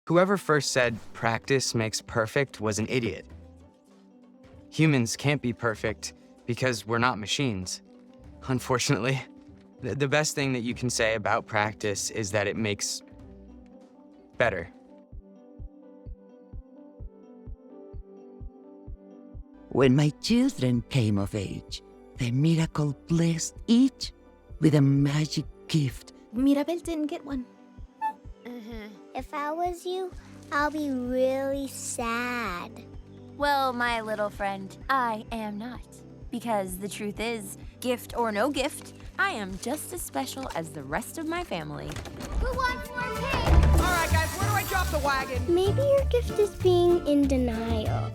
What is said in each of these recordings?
Whoever first said practice makes perfect was an idiot. Humans can't be perfect because we're not machines. Unfortunately, the best thing that you can say about practice is that it makes better. When my children came of age, the miracle blessed each with a magic gift. Mirabel didn't get one. If I was you, I'll be really sad. Well, my little friend, I am not. Because the truth is, gift or no gift, I am just as special as the rest of my family. Who wants more cake? All right, guys, where do I drop the wagon? Maybe your gift is being in denial.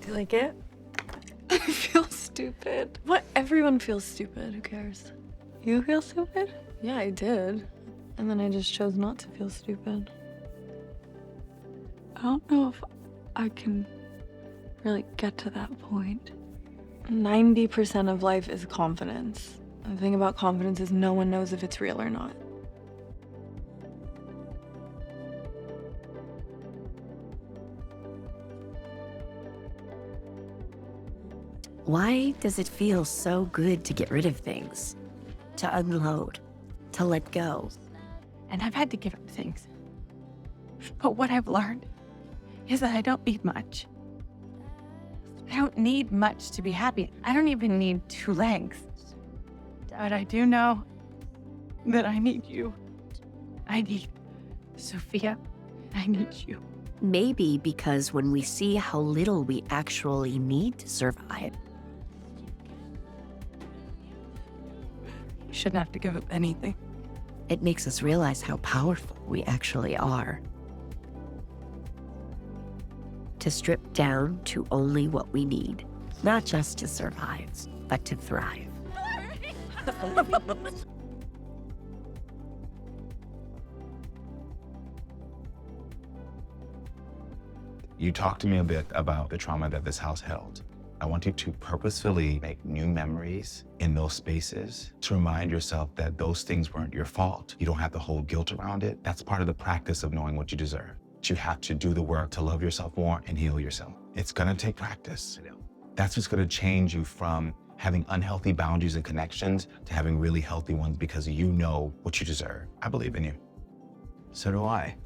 Do you like it? I feel stupid. What? Everyone feels stupid. Who cares? You feel stupid? Yeah, I did. And then I just chose not to feel stupid. I don't know if I can really get to that point. 90% of life is confidence. The thing about confidence is no one knows if it's real or not. Why does it feel so good to get rid of things? To unload, to let go? And I've had to give up things. But what I've learned is that I don't need much. I don't need much to be happy. I don't even need 2 legs. But I do know that I need you. I need Sophia. I need you. Maybe because when we see how little we actually need to survive, You shouldn't have to give up anything. it makes us realize how powerful we actually are. To strip down to only what we need, not just to survive, but to thrive. You talked to me a bit about the trauma that this house held. I want you to purposefully make new memories in those spaces to remind yourself that those things weren't your fault. You don't have to hold guilt around it. That's part of the practice of knowing what you deserve. You have to do the work to love yourself more and heal yourself. It's gonna take practice. That's what's gonna change you from having unhealthy boundaries and connections to having really healthy ones because you know what you deserve. I believe in you. So do I.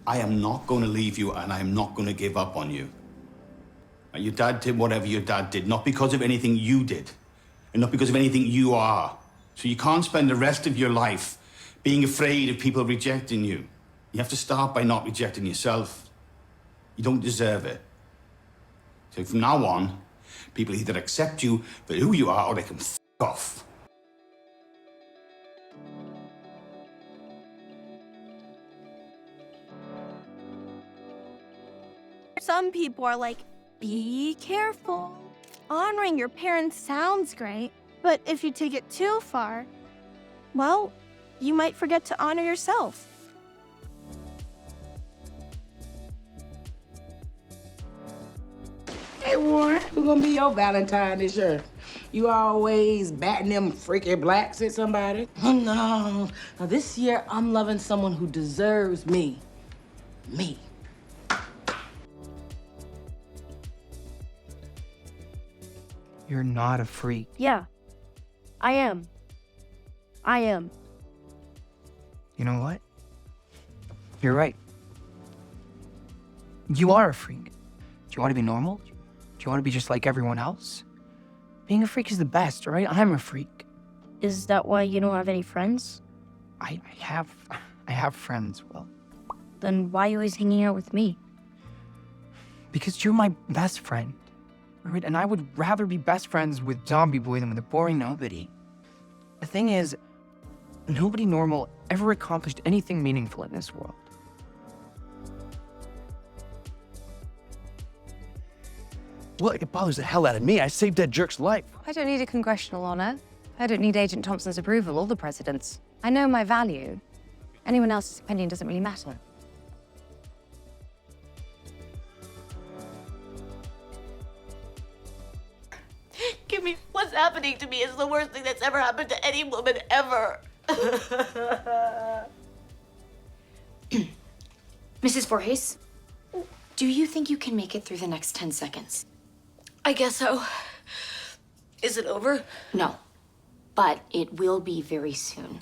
I am not going to leave you and I am not going to give up on you. And your dad did whatever your dad did, not because of anything you did, and not because of anything you are. So you can't spend the rest of your life being afraid of people rejecting you. You have to start by not rejecting yourself. You don't deserve it. So from now on, people either accept you for who you are or they can f*** off. Some people are like, be careful. Honoring your parents sounds great, but if you take it too far, well, you might forget to honor yourself. Hey, Warren, who's gonna be your Valentine this year? You always batting them freaky blacks at somebody? Oh, no. Now, this year, I'm loving someone who deserves me. Me. You're not a freak. Yeah, I am. I am. You know what? You're right. You are a freak. Do you want to be normal? Do you want to be just like everyone else? Being a freak is the best, right? I'm a freak. Is that why you don't have any friends? I have friends, Will. Then why are you always hanging out with me? Because you're my best friend. Right? And I would rather be best friends with Zombie Boy than with a boring nobody. The thing is, nobody normal ever accomplished anything meaningful in this world. Well, it bothers the hell out of me. I saved that jerk's life. I don't need a congressional honor. I don't need Agent Thompson's approval or the president's. I know my value. Anyone else's opinion doesn't really matter. happening to me is the worst thing that's ever happened to any woman ever. Mrs. Voorhees, do you think you can make it through the next 10 seconds? I guess so. Is it over? No, but it will be very soon.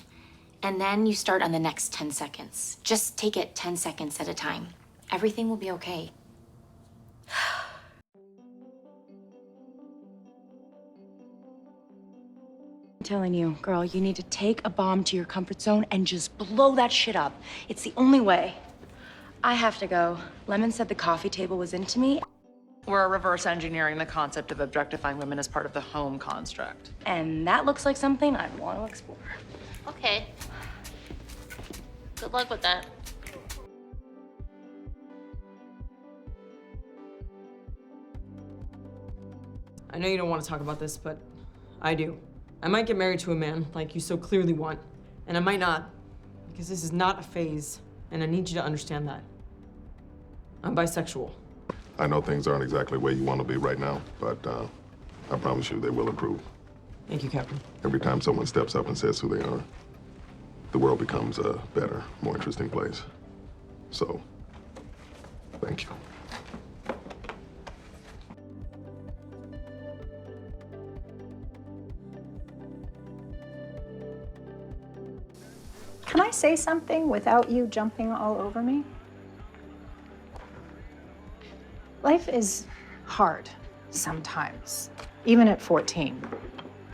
And then you start on the next 10 seconds. Just take it 10 seconds at a time. Everything will be okay. I'm telling you, girl, you need to take a bomb to your comfort zone and just blow that shit up. It's the only way. I have to go. Lemon said the coffee table was into me. We're reverse engineering the concept of objectifying women as part of the home construct. And that looks like something I want to explore. Okay. Good luck with that. I know you don't want to talk about this, but I do. I might get married to a man like you so clearly want, and I might not, because this is not a phase, and I need you to understand that. I'm bisexual. I know things aren't exactly where you want to be right now, but I promise you they will improve. Thank you, Captain. Every time someone steps up and says who they are, the world becomes a better, more interesting place. So, thank you. Can I say something without you jumping all over me? Life is hard sometimes, even at 14.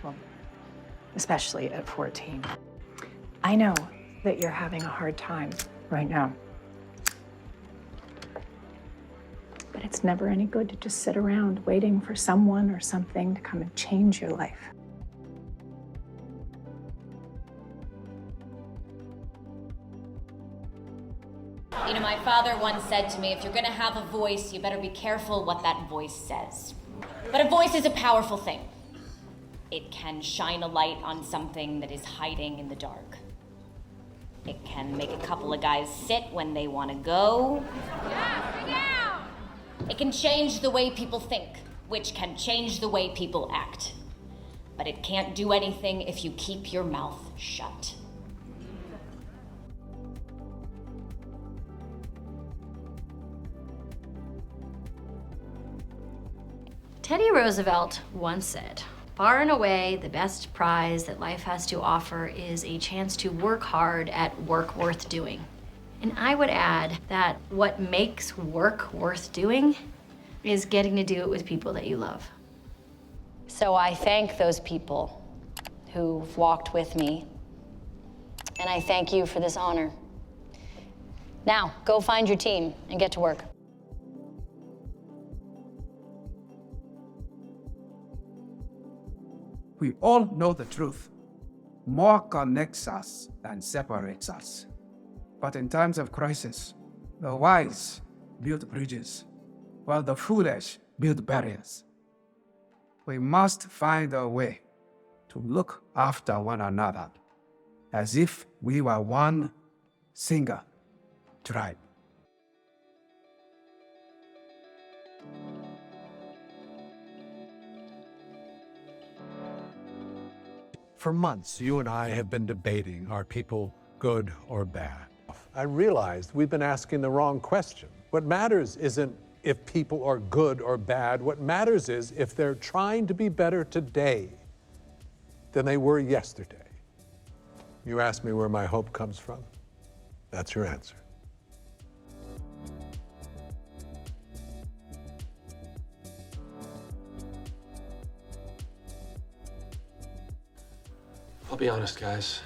Well, especially at 14. I know that you're having a hard time right now. But it's never any good to just sit around waiting for someone or something to come and change your life. You know, my father once said to me, if you're gonna have a voice, you better be careful what that voice says. But a voice is a powerful thing. It can shine a light on something that is hiding in the dark. It can make a couple of guys sit when they want to go. It can change the way people think, which can change the way people act. But it can't do anything if you keep your mouth shut. Teddy Roosevelt once said, "Far and away, the best prize that life has to offer is a chance to work hard at work worth doing." And I would add that what makes work worth doing is getting to do it with people that you love. So I thank those people who've walked with me, and I thank you for this honor. Now, go find your team and get to work. We all know the truth. More connects us than separates us. But in times of crisis, the wise build bridges, while the foolish build barriers. We must find a way to look after one another as if we were one single tribe. For months, you and I have been debating, are people good or bad? I realized we've been asking the wrong question. What matters isn't if people are good or bad. What matters is if they're trying to be better today than they were yesterday. You asked me where my hope comes from. That's your answer. I'll be honest, guys.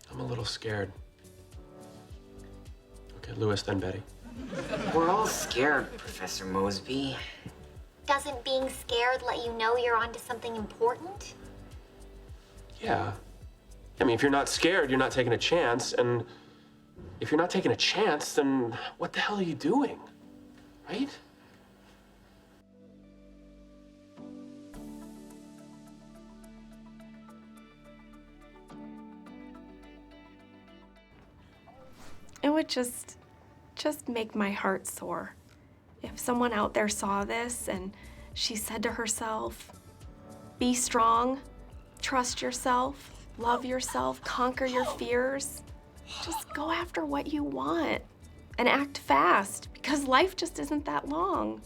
I'm a little scared. Okay, Lewis, then Betty. We're all scared, Professor Mosby. Doesn't being scared let you know you're onto something important? Yeah. I mean, if you're not scared, you're not taking a chance. And if you're not taking a chance, then what the hell are you doing? Right? It would just make my heart sore. If someone out there saw this and she said to herself, Be strong, trust yourself, love yourself, conquer your fears. Just go after what you want and act fast because life just isn't that long.